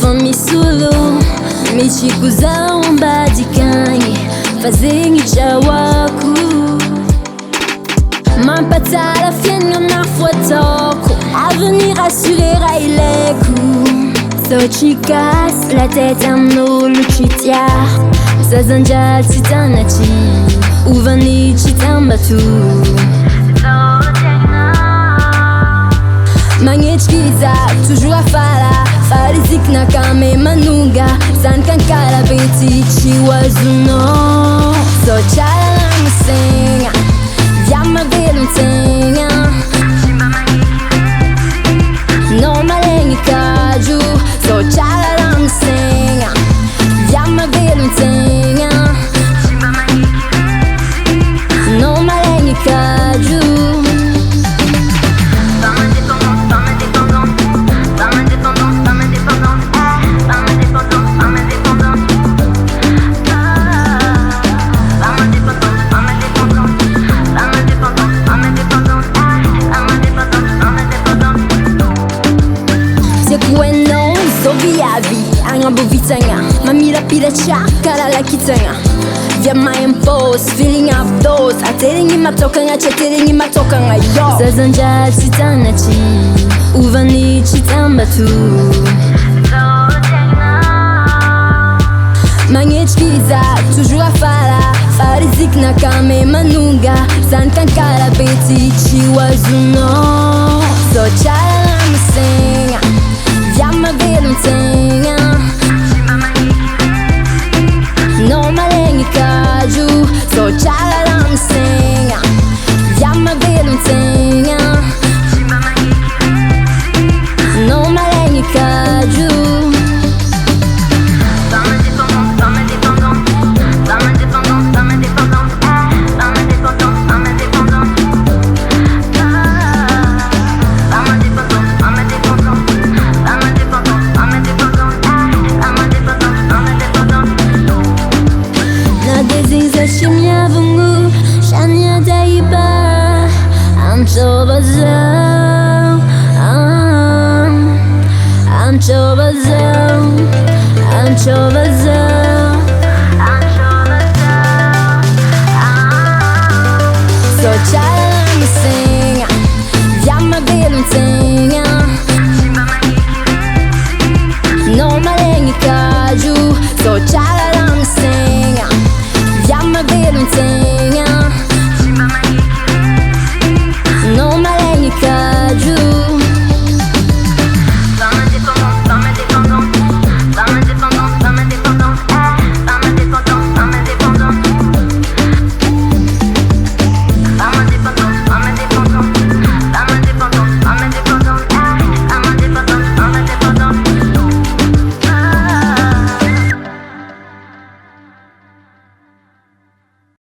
fome solo michikuza umbadikanyi fazengi chawaku mampatala fienga na fotoko avenir assuré raileku so chicas la tête amno luchitia sazanja titanachi uvani chitambatu Magnechiza, toujours à fala Farizik nakame manunga Sankankara beti chiwazuno So chala musenga Vyama veluntenga No malengi kaju So chala musenga Vyama veluntenga No malengi kaju Bueno, so viavi, anga bovitanga Mamira pila chakara la kitanga Via my impose, feeling up those Ateringi matokanga, chateringi matokanga yo Sazanja chitanachi, uvani chitambatu Magnechiza, toujours à fala Farizik nakame manunga Sankankara beti chiwazuno So chala musenga Vyama veluntenga No malengi kaju So chala musenga Vyama veluntenga No malengi kaju Shimya vungu, shanya daiba I'm chobazao, I'm chobazao, I'm chobazao, So chala musenga, vyama veluntenga